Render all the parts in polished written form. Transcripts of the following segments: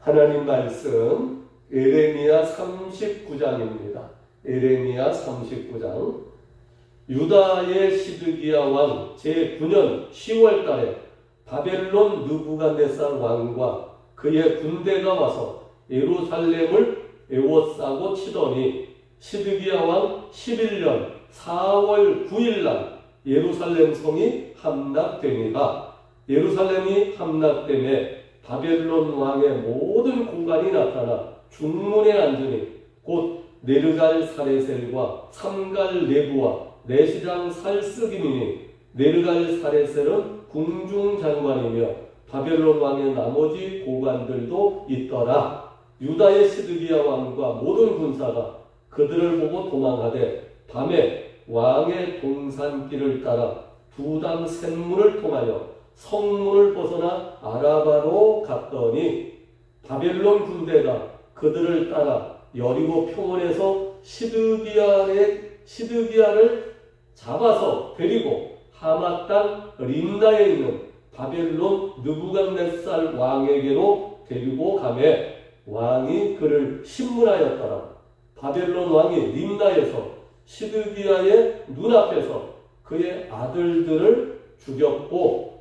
하나님 말씀 에레미야 39장입니다. 에레미야 39장. 유다의 시드기야 왕 제9년 10월 달에 바벨론 느부갓네살 왕과 그의 군대가 와서 예루살렘을 에워싸고 치더니 시드기야 왕 11년 4월 9일 날 예루살렘 성이 함락되니라. 예루살렘이 함락되매 바벨론 왕의 모든 공간이 나타나 중문에 앉으니 곧 네르갈 사레셀과 삼갈 네부와 내시장 살스기민이 네르갈 사레셀은 궁중장관이며 바벨론 왕의 나머지 고관들도 있더라. 유다의 시드기야 왕과 모든 군사가 그들을 보고 도망하되 밤에 왕의 동산길을 따라 두담 샘문을 통하여 성문을 벗어나 아라바로 갔더니 바벨론 군대가 그들을 따라 여리고 평원에서 시드기야를 잡아서 데리고 하마 땅 림나에 있는 바벨론 느부갓네살 왕에게로 데리고 가매 왕이 그를 신문하였더라. 바벨론 왕이 림나에서 시드기야의 눈앞에서 그의 아들들을 죽였고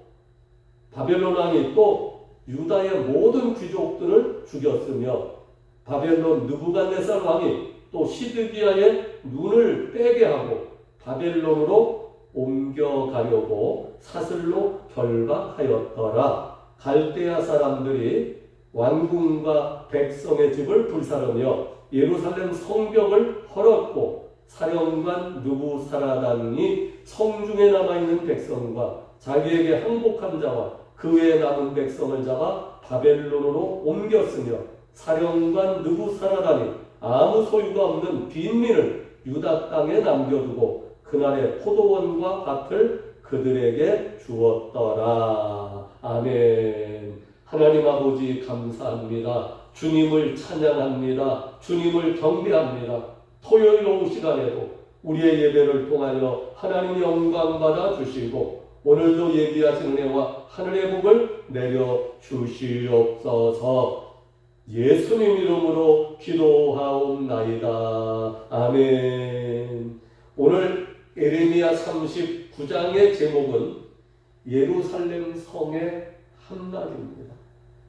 바벨론 왕이 또 유다의 모든 귀족들을 죽였으며 바벨론 느부갓네살 왕이 또 시드기야의 눈을 빼게 하고 바벨론으로 옮겨가려고 사슬로 결박하였더라. 갈대아 사람들이 왕궁과 백성의 집을 불사르며 예루살렘 성벽을 헐었고 사령관 느부사라단이 성중에 남아있는 백성과 자기에게 항복한 자와 그 외에 남은 백성을 잡아 바벨론으로 옮겼으며 사령관 느부사라단이 아무 소유가 없는 빈민을 유다 땅에 남겨두고 그날의 포도원과 밭을 그들에게 주었더라. 아멘. 하나님 아버지 감사합니다. 주님을 찬양합니다. 주님을 경배합니다. 토요일 오후 시간에도 우리의 예배를 통하여 하나님 영광 받아 주시고 오늘도 예비하신 은혜와 하늘의 복을 내려 주시옵소서. 예수님 이름으로 기도하옵나이다. 아멘. 오늘 에레미야 39장의 제목은 예루살렘 성의 함락입니다.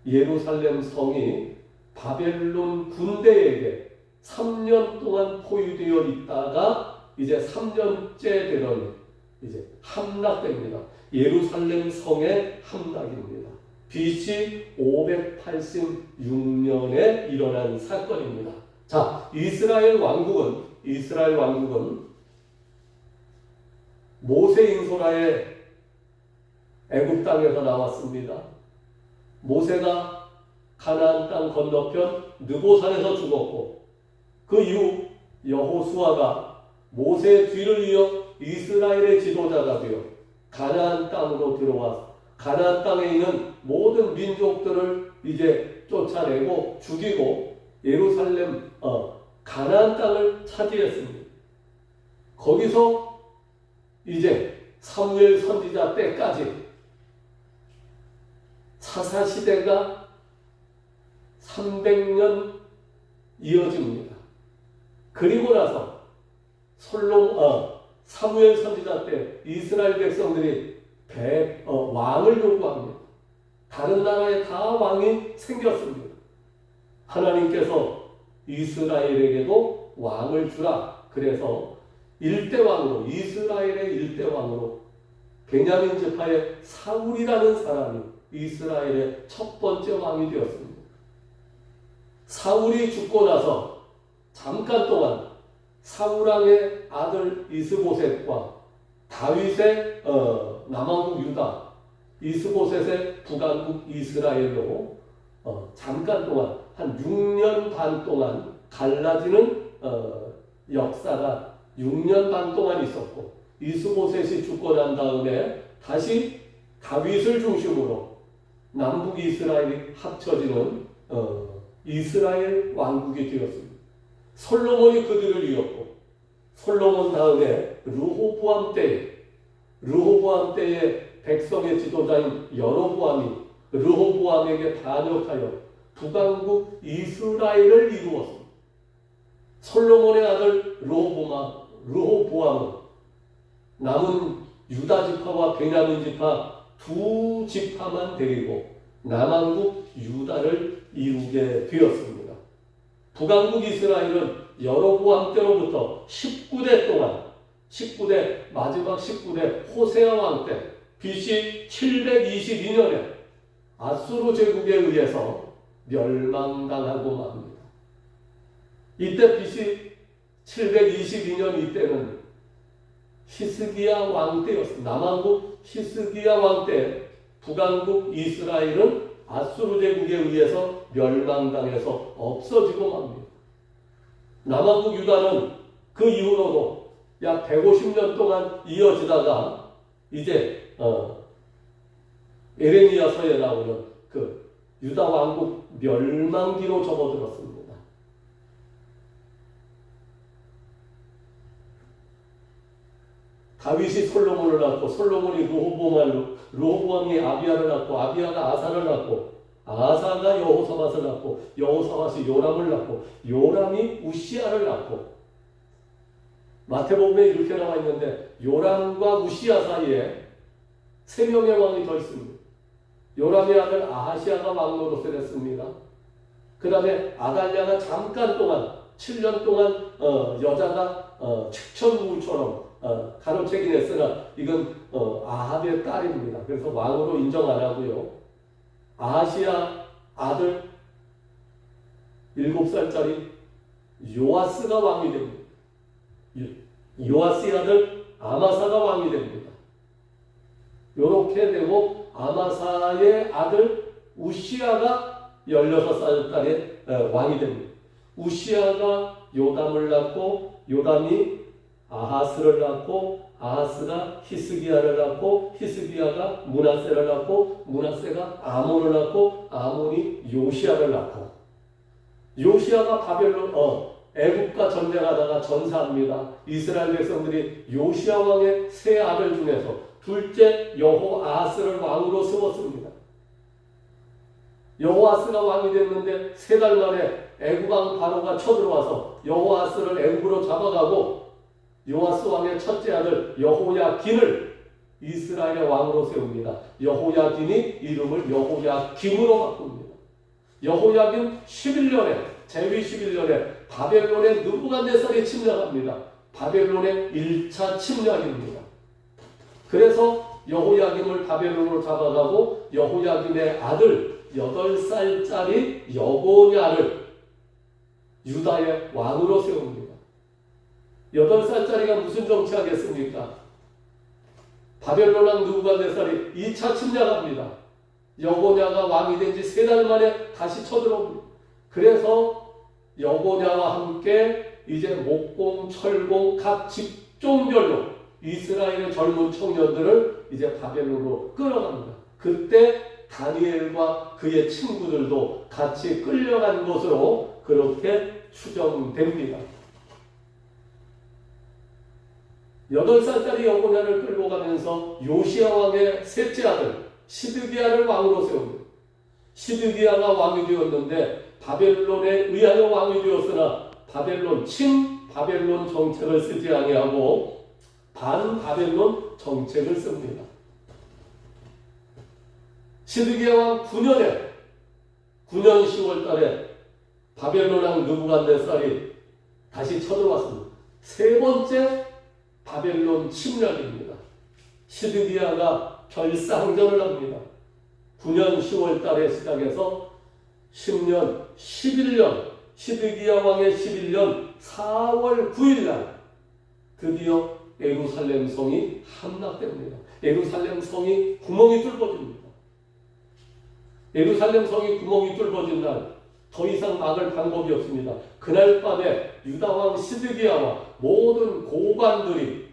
예루살렘 성이 바벨론 군대에게 3년 동안 포위되어 있다가 이제 3년째 되더니 이제 함락됩니다. 예루살렘 성의 함락입니다. BC 586년에 일어난 사건입니다. 자, 이스라엘 왕국은 모세 인소라의 애굽 땅에서 나왔습니다. 모세가 가나안 땅 건너편 느보산에서 죽었고 그 이후 여호수아가 모세의 뒤를 이어 이스라엘의 지도자가 되어 가나안 땅으로 들어와서 가나안 땅에 있는 모든 민족들을 이제 쫓아내고 죽이고 예루살렘 가나안 땅을 차지했습니다. 거기서 이제 사무엘 선지자 때까지 사사시대가 300년 이어집니다. 그리고 나서 사무엘 선지자 때 이스라엘 백성들이 왕을 요구합니다. 다른 나라에 다 왕이 생겼습니다. 하나님께서 이스라엘에게도 왕을 주라. 그래서 일대왕으로 이스라엘의 일대왕으로 베냐민 지파의 사울이라는 사람이 이스라엘의 첫 번째 왕이 되었습니다. 사울이 죽고 나서 잠깐 동안 사울왕의 아들 이스보셋과 다윗의 남왕국 유다, 이스보셋의 북왕국 이스라엘로 잠깐 동안 한 6년 반 동안 갈라지는 역사가 6년 반 동안 있었고 이스보셋이 죽고 난 다음에 다시 다윗을 중심으로 남북 이스라엘이 합쳐지는 이스라엘 왕국이 되었습니다. 솔로몬이 그들을 이었고 솔로몬 다음에 르호보암 때에 백성의 지도자인 여로보암이 르호보암에게 반역하여 북왕국 이스라엘을 이루었습니다. 솔로몬의 아들 르호보암은 남은 유다 지파와 베냐민 지파 두 지파만 데리고 남왕국 유다를 이루게 되었습니다. 북왕국 이스라엘은 여로보암 때로부터 19대 동안 마지막 19대 호세아 왕 때 BC 722년에 아수르 제국에 의해서 멸망당하고 맙니다. 이때 BC 722년 이때는 히스기야 왕 때였습니다. 남왕국 히스기야 왕 때 북왕국 이스라엘은 아수르 제국에 의해서 멸망당해서 없어지고 맙니다. 남왕국 유다는 그 이후로도 약 150년 동안 이어지다가 이제 에레미야서에 나오는 그 유다 왕국 멸망기로 접어들었습니다. 다윗이 솔로몬을 낳고 솔로몬이 르호보암이 아비야를 낳고 아비야가 아사를 낳고 아사가 여호사밧을 낳고 여호사밧이 요람을 낳고 요람이 우시야를 낳고 마태복음에 이렇게 나와 있는데 요람과 우시야 사이에 3명의 왕이 더 있습니다. 요람의 아들 아하시야가 왕 노릇을 했습니다. 그 다음에 아달랴가 잠깐 동안 7년 동안 여자가 측천무처럼 가로채긴 했으나 이건 아합의 딸입니다. 그래서 왕으로 인정 안 하고요. 아하시야 아들 7살짜리 요아스가 왕이 됩니다. 요아스의 아들 아마사가 왕이 됩니다. 이렇게 되고 아마사의 아들 우시야가 16살짜리 왕이 됩니다. 우시야가 요담을 낳고 요담이 아하스를 낳고 아하스가 히스기야를 낳고 히스기야가 므낫세를 낳고 므낫세가 아몬을 낳고 아몬이 요시야를 낳고 요시야가 애국과 전쟁하다가 전사합니다. 이스라엘 백성들이 요시야 왕의 세 아들 중에서 둘째 여호아하스를 왕으로 세웠습니다. 여호아스가 왕이 됐는데 3달 만에 애국왕 바로가 쳐들어와서 여호아스를 애국으로 잡아가고 요아스 왕의 첫째 아들 여호야긴을 이스라엘의 왕으로 세웁니다. 여호야긴이 이름을 여호야김으로 바꿉니다. 여호야긴 11년에 제위 11년에 바벨론의 느부갓네살이 침략합니다. 바벨론의 1차 침략입니다. 그래서 여호야김을 바벨론으로 잡아가고 여호야김의 아들 8살짜리 여고냐를 유다의 왕으로 세웁니다. 8살짜리가 무슨 정치하겠습니까? 바벨론 왕 느부갓네살이 2차 침략합니다. 여고냐가 왕이 된 지 3달 만에 다시 쳐들어옵니다. 그래서 여고냐와 함께 이제 목공, 철공 각 직종별로 이스라엘의 젊은 청년들을 이제 바벨론으로 끌어갑니다. 그때 다니엘과 그의 친구들도 같이 끌려간 것으로 그렇게 추정됩니다. 8살짜리 여고냐를 끌고 가면서 요시야 왕의 셋째 아들 시드기야를 왕으로 세웁니다. 시드기야가 왕이 되었는데 바벨론에 의하여 왕이 되었으나 친바벨론 정책을 쓰지 아니하고 반바벨론 정책을 씁니다. 시드기야 왕 9년 10월 달에 바벨론 왕 느부갓네살이 다시 쳐들어왔습니다. 3번째 바벨론 침략입니다. 시드기야가 결사항전을 합니다. 9년 10월 달에 시작해서 10년, 11년, 시드기야 왕의 11년 4월 9일 날 드디어 예루살렘 성이 함락됩니다. 예루살렘 성이 구멍이 뚫어집니다. 예루살렘 성이 구멍이 뚫어진 날 더 이상 막을 방법이 없습니다. 그날 밤에 유다왕 시드기야와 모든 고관들이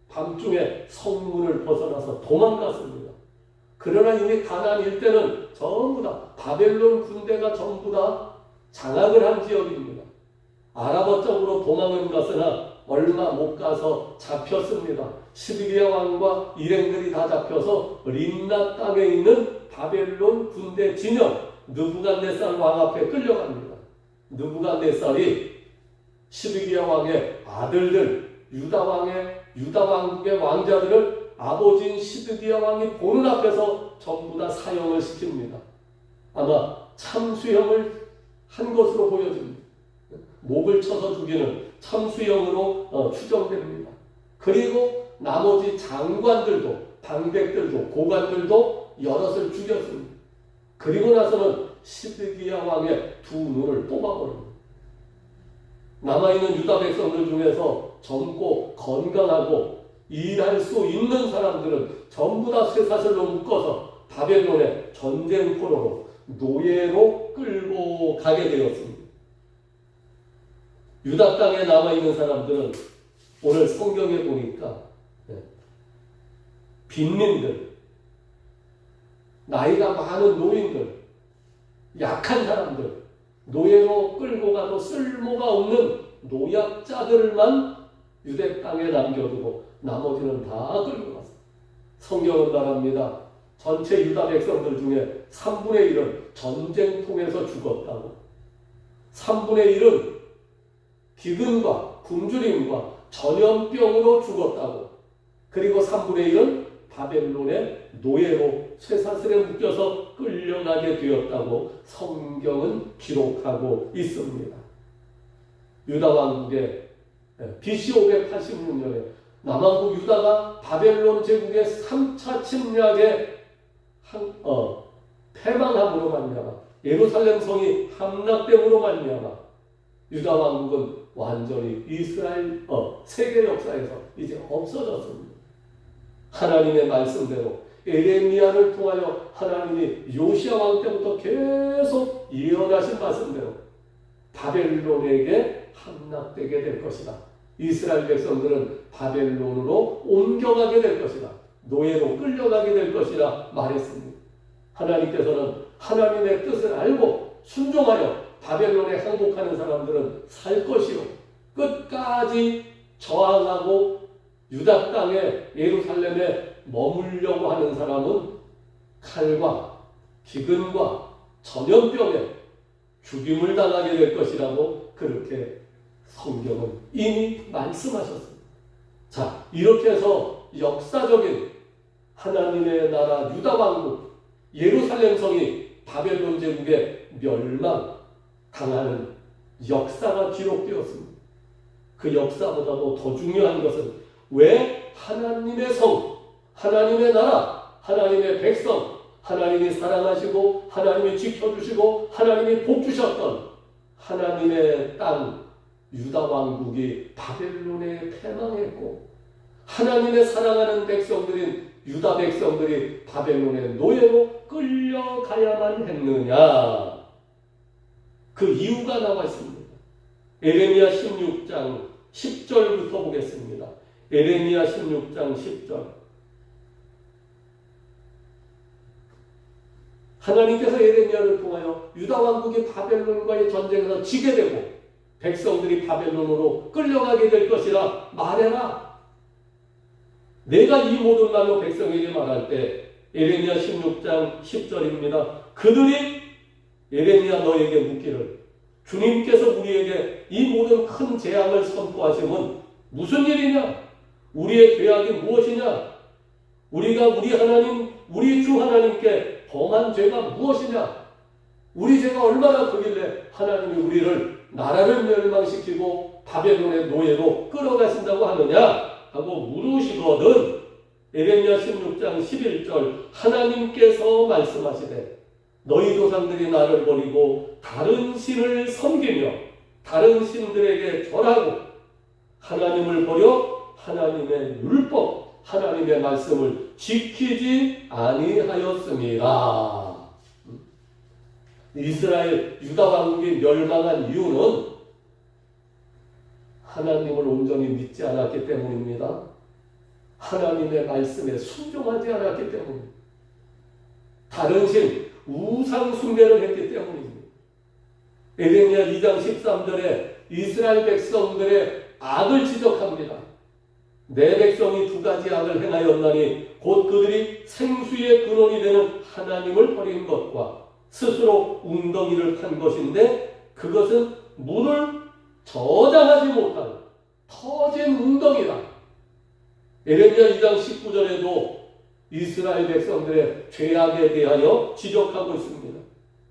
밤중에 성문을 벗어나서 도망갔습니다. 그러나 이미 가나안 일대는 전부 다 바벨론 군대가 전부 다 장악을 한 지역입니다. 아라바 쪽으로 도망은 갔으나 얼마 못 가서 잡혔습니다. 시드기야 왕과 일행들이 다 잡혀서 림나 땅에 있는 바벨론 군대 진영 느부갓네살 왕 앞에 끌려갑니다. 느부갓네살이 시드기야 왕의 아들들, 유다 왕국의 왕자들을 아버지인 시드기야 왕이 보는 앞에서 전부 다 사형을 시킵니다. 아마 참수형을 한 것으로 보여집니다. 목을 쳐서 죽이는 참수형으로 추정됩니다. 그리고 나머지 장관들도, 방백들도, 고관들도 여럿을 죽였습니다. 그리고 나서는 시드기야 왕의 두 눈을 뽑아버립니다. 남아있는 유다 백성들 중에서 젊고 건강하고 일할 수 있는 사람들은 전부 다 쇠사슬로 묶어서 바벨론의 전쟁포로로 노예로 끌고 가게 되었습니다. 유다 땅에 남아있는 사람들은 오늘 성경에 보니까 빈민들, 나이가 많은 노인들, 약한 사람들, 노예로 끌고 가도 쓸모가 없는 노약자들만 유대 땅에 남겨두고 나머지는 다 끌고 갔어요. 성경은 말합니다. 전체 유다 백성들 중에 3분의 1은 전쟁통에서 죽었다고. 3분의 1은 기근과 굶주림과 전염병으로 죽었다고. 그리고 3분의 1은 바벨론의 노예로 쇠사슬에 묶여서 끌려가게 되었다고 성경은 기록하고 있습니다. 유다 왕국의 BC 586년에 남왕국 유다가 바벨론 제국의 3차 침략에 패망함으로 말미암아 예루살렘 성이 함락됨으로 말미암아 유다 왕국은 완전히 이스라엘 세계 역사에서 이제 없어졌습니다. 하나님의 말씀대로 에레미야를 통하여 하나님이 요시야 왕 때부터 계속 예언하신 말씀대로 바벨론에게 함락되게 될 것이다. 이스라엘 백성들은 바벨론으로 옮겨가게 될 것이다. 노예로 끌려가게 될 것이라 말했습니다. 하나님께서는 하나님의 뜻을 알고 순종하여 바벨론에 항복하는 사람들은 살 것이요 끝까지 저항하고 유다 땅에 예루살렘에 머물려고 하는 사람은 칼과 기근과 전염병에 죽임을 당하게 될 것이라고 그렇게 성경은 이미 말씀하셨습니다. 자, 이렇게 해서 역사적인 하나님의 나라 유다 왕국 예루살렘 성이 바벨론 제국에 멸망당하는 역사가 기록되었습니다. 그 역사보다도 더 중요한 것은 왜 하나님의 성, 하나님의 나라, 하나님의 백성, 하나님이 사랑하시고 하나님이 지켜주시고 하나님이 복주셨던 하나님의 땅 유다 왕국이 바벨론에 패망했고 하나님의 사랑하는 백성들인 유다 백성들이 바벨론의 노예로 끌려가야만 했느냐. 그 이유가 나와 있습니다. 에레미야 16장 10절부터 보겠습니다. 에레미야 16장 10절. 하나님께서 에레미야를 통하여 유다 왕국이 바벨론과의 전쟁에서 지게 되고 백성들이 바벨론으로 끌려가게 될 것이라 말해라. 내가 이 모든 말로 백성에게 말할 때 에레미야 16장 10절입니다. 그들이 에레미야 너에게 묻기를 주님께서 우리에게 이 모든 큰 재앙을 선포하심은 무슨 일이냐? 우리의 죄악이 무엇이냐? 우리가 우리 하나님, 우리 주 하나님께 범한 죄가 무엇이냐? 우리 죄가 얼마나 크길래 하나님이 우리를 나라를 멸망시키고 바벨론의 노예로 끌어가신다고 하느냐? 하고 물으시거든 에레미야 16장 11절 하나님께서 말씀하시되 너희 조상들이 나를 버리고 다른 신을 섬기며 다른 신들에게 절하고 하나님을 버려 하나님의 율법 하나님의 말씀을 지키지 아니하였습니다. 이스라엘 유다 왕국이 멸망한 이유는 하나님을 온전히 믿지 않았기 때문입니다. 하나님의 말씀에 순종하지 않았기 때문입니다. 다른 신, 우상 숭배를 했기 때문입니다. 에레미야 2장 13절에 이스라엘 백성들의 악을 지적합니다. 내 백성이 두 가지 악을 행하였나니 곧 그들이 생수의 근원이 되는 하나님을 버린 것과 스스로 웅덩이를 판 것인데 그것은 물을 저장하지 못한 터진 웅덩이다. 에레미야 2장 19절에도 이스라엘 백성들의 죄악에 대하여 지적하고 있습니다.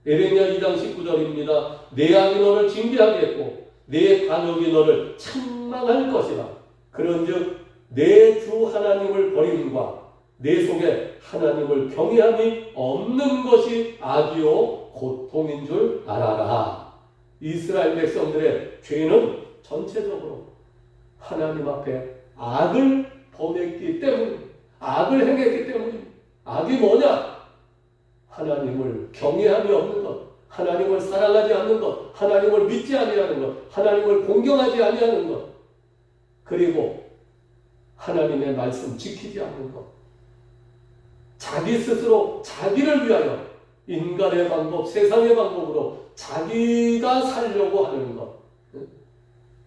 에레미야 2장 19절입니다. 내 악이 너를 징계하겠고 내 반역이 너를 책망할 것이라. 그런즉 내 주 하나님을 버림과 내 속에 하나님을 경외함이 없는 것이 악이요 고통인 줄 알아라. 이스라엘 백성들의 죄는 전체적으로 하나님 앞에 악을 범했기 때문입니다. 악을 행했기 때문입니다. 악이 뭐냐? 하나님을 경외함이 없는 것, 하나님을 사랑하지 않는 것, 하나님을 믿지 아니하는 것, 하나님을 공경하지 아니하는 것, 그리고 하나님의 말씀 지키지 않는 것, 자기 스스로 자기를 위하여 인간의 방법, 세상의 방법으로 자기가 살려고 하는 것,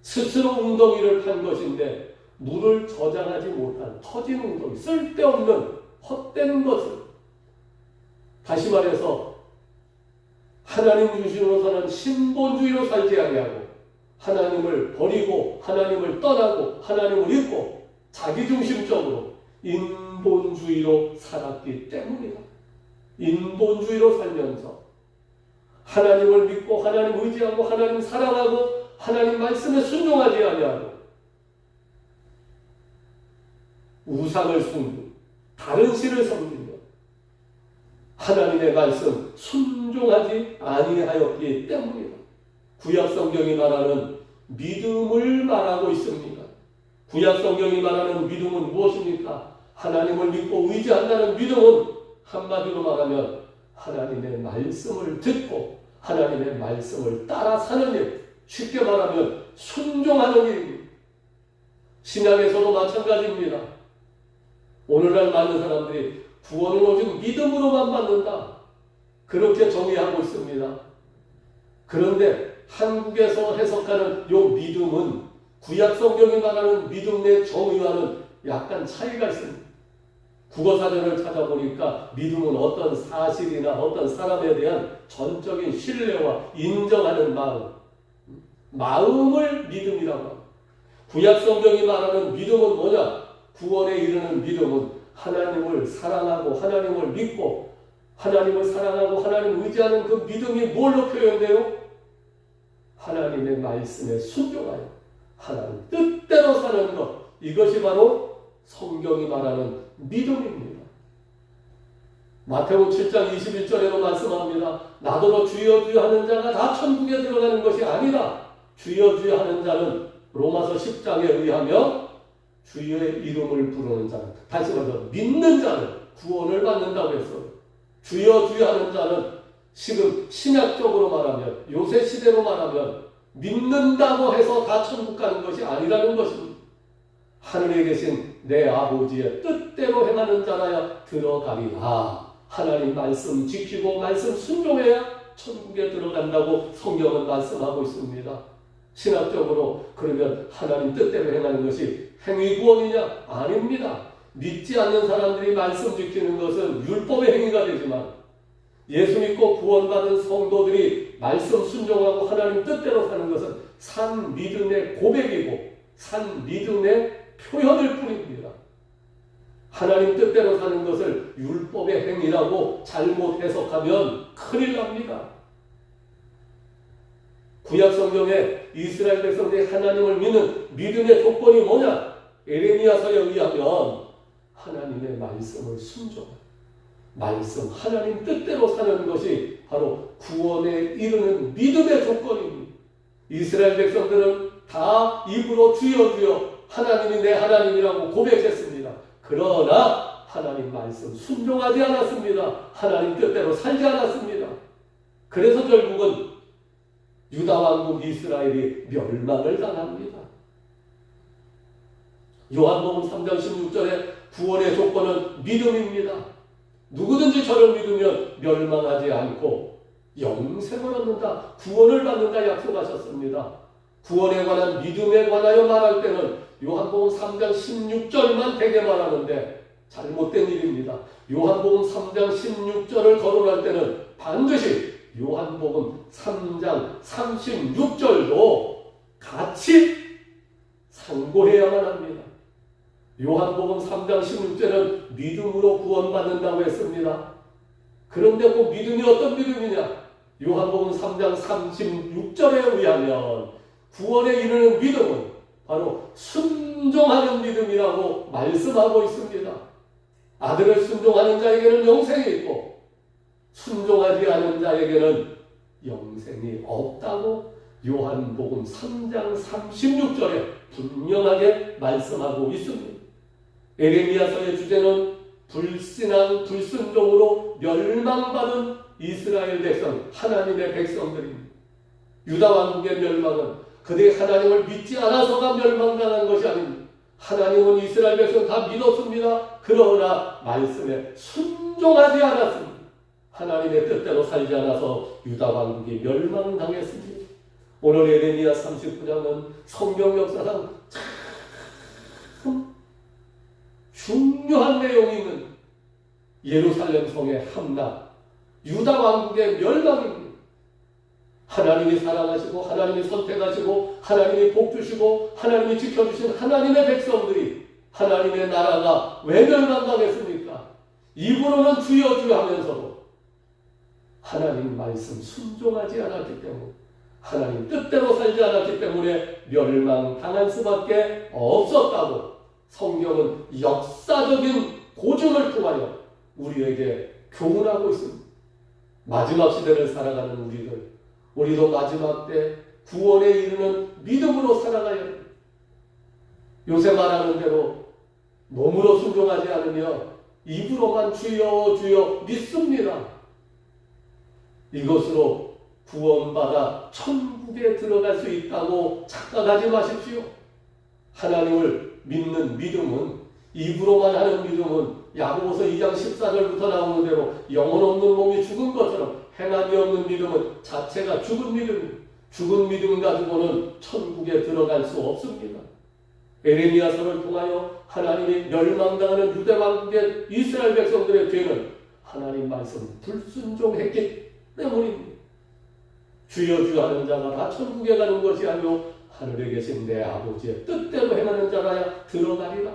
스스로 웅덩이를 판 것인데 물을 저장하지 못한 터진 웅덩이, 쓸데없는 헛된 것을, 다시 말해서 하나님 중심으로 사는 신본주의로 살지 아니하고 하나님을 버리고 하나님을 떠나고 하나님을 잊고 자기중심적으로 인본주의로 살았기 때문이다. 인본주의로 살면서 하나님을 믿고 하나님 의지하고 하나님 사랑하고 하나님 말씀에 순종하지 아니하고 우상을 섬기고 다른 신을 섬기며 하나님의 말씀 순종하지 아니하였기 때문이다. 구약 성경이 말하는 믿음을 말하고 있습니다. 구약 성경이 말하는 믿음은 무엇입니까? 하나님을 믿고 의지한다는 믿음은 한마디로 말하면 하나님의 말씀을 듣고 하나님의 말씀을 따라 사는 일, 쉽게 말하면 순종하는 일입니다. 신약에서도 마찬가지입니다. 오늘날 많은 사람들이 구원을 오직 믿음으로만 받는다, 그렇게 정의하고 있습니다. 그런데 한국에서 해석하는 이 믿음은 구약 성경이 말하는 믿음의 정의와는 약간 차이가 있습니다. 국어사전을 찾아보니까 믿음은 어떤 사실이나 어떤 사람에 대한 전적인 신뢰와 인정하는 마음을 믿음이라고 합니다. 구약 성경이 말하는 믿음은 뭐냐? 구원에 이르는 믿음은 하나님을 사랑하고 하나님을 믿고 하나님을 사랑하고 하나님을 의지하는 그 믿음이 뭘로 표현돼요? 하나님의 말씀에 순종하여 하나님 뜻대로 사는 것, 이것이 바로 성경이 말하는 믿음입니다. 마태복음 7장 21절에도 말씀합니다. 나더러 주여 주여 하는 자가 다 천국에 들어가는 것이 아니라 주여 주여 하는 자는 로마서 10장에 의하면 주의 이름을 부르는 자는, 다시 말해서 믿는 자는 구원을 받는다고 했어요. 주여 주여 하는 자는 지금 신약적으로 말하면, 요새 시대로 말하면 믿는다고 해서 다 천국 가는 것이 아니라는 것입니다. 하늘에 계신 내 아버지의 뜻대로 행하는 자라야 들어가리라. 하나님 말씀 지키고 말씀 순종해야 천국에 들어간다고 성경은 말씀하고 있습니다. 신학적으로 그러면 하나님 뜻대로 행하는 것이 행위구원이냐? 아닙니다. 믿지 않는 사람들이 말씀 지키는 것은 율법의 행위가 되지만 예수 믿고 구원받은 성도들이 말씀 순종하고 하나님 뜻대로 사는 것은 산 믿음의 고백이고 산 믿음의 표현일 뿐입니다. 하나님 뜻대로 사는 것을 율법의 행위라고 잘못 해석하면 큰일 납니다. 구약 성경에 이스라엘 백성들이 하나님을 믿는 믿음의 조건이 뭐냐? 에레미야서에 의하면 하나님의 말씀을 순종하는, 말씀 하나님 뜻대로 사는 것이 바로 구원에 이르는 믿음의 조건입니다. 이스라엘 백성들은 다 입으로 주여 주여 하나님이 내 하나님이라고 고백했습니다. 그러나 하나님 말씀 순종하지 않았습니다. 하나님 뜻대로 살지 않았습니다. 그래서 결국은 유다 왕국 이스라엘이 멸망을 당합니다. 요한복음 3장 16절에 구원의 조건은 믿음입니다. 누구든지 저를 믿으면 멸망하지 않고 영생을 얻는다, 구원을 받는다 약속하셨습니다. 구원에 관한 믿음에 관하여 말할 때는 요한복음 3장 16절만 되게 말하는데 잘못된 일입니다. 요한복음 3장 16절을 거론할 때는 반드시 요한복음 3장 36절도 같이 상고해야만 합니다. 요한복음 3장 16절은 믿음으로 구원받는다고 했습니다. 그런데 그 믿음이 어떤 믿음이냐? 요한복음 3장 36절에 의하면 구원에 이르는 믿음은 바로 순종하는 믿음이라고 말씀하고 있습니다. 아들을 순종하는 자에게는 영생이 있고 순종하지 않은 자에게는 영생이 없다고 요한복음 3장 36절에 분명하게 말씀하고 있습니다. 에레미야서의 주제는 불신앙, 불순종으로 멸망받은 이스라엘 백성, 하나님의 백성들입니다. 유다 왕국의 멸망은 그들이 하나님을 믿지 않아서가 멸망당한 것이 아닙니다. 하나님은 이스라엘 백성 다 믿었습니다. 그러나 말씀에 순종하지 않았습니다. 하나님의 뜻대로 살지 않아서 유다 왕국이 멸망당했습니다. 오늘 에레미야 39장은 성경 역사상 참 중요한 내용이 있는 예루살렘 성의 함락, 유다 왕국의 멸망입니다. 하나님이 사랑하시고 하나님이 선택하시고 하나님이 복주시고 하나님이 지켜주신 하나님의 백성들이 하나님의 나라가 왜 멸망당했습니까? 입으로는 주여 주여 하면서도 하나님 말씀 순종하지 않았기 때문에 하나님 뜻대로 살지 않았기 때문에 멸망당할 수밖에 없었다고 성경은 역사적인 고증을 통하여 우리에게 교훈하고 있습니다. 마지막 시대를 살아가는 우리도 마지막 때 구원에 이르는 믿음으로 살아가야 합니다. 요새 말하는 대로 몸으로 순종하지 않으며 입으로만 주여 주여 믿습니다. 이것으로 구원받아 천국에 들어갈 수 있다고 착각하지 마십시오. 하나님을 믿는 믿음은, 입으로만 하는 믿음은 야고보서 2장 14절부터 나오는 대로 영혼 없는 몸이 죽은 것처럼 행함이 없는 믿음은 자체가 죽은 믿음입니다. 죽은 믿음 가지고는 천국에 들어갈 수 없습니다. 에레미야서를 통하여 하나님이 멸망당하는 유대 왕국의 이스라엘 백성들의 죄는 하나님 말씀 불순종했기 때문입니다. 주여 주여 하는 자가 다 천국에 가는 것이 아니요 하늘에 계신 내 아버지의 뜻대로 행하는 자라야 들어가리라.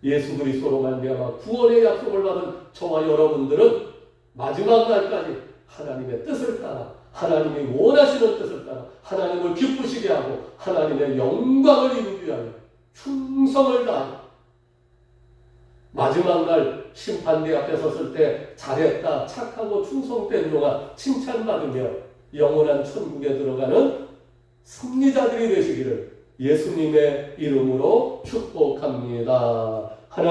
예수 그리스도로 말미암아 구원의 약속을 받은 저와 여러분들은 마지막 날까지 하나님의 뜻을 따라, 하나님이 원하시는 뜻을 따라 하나님을 기쁘시게 하고 하나님의 영광을 이루기 위하여 충성을 다하여 마지막 날 심판대 앞에 섰을 때 잘했다, 착하고 충성된 동안 칭찬받으며 영원한 천국에 들어가는 승리자들이 되시기를 예수님의 이름으로 축복합니다.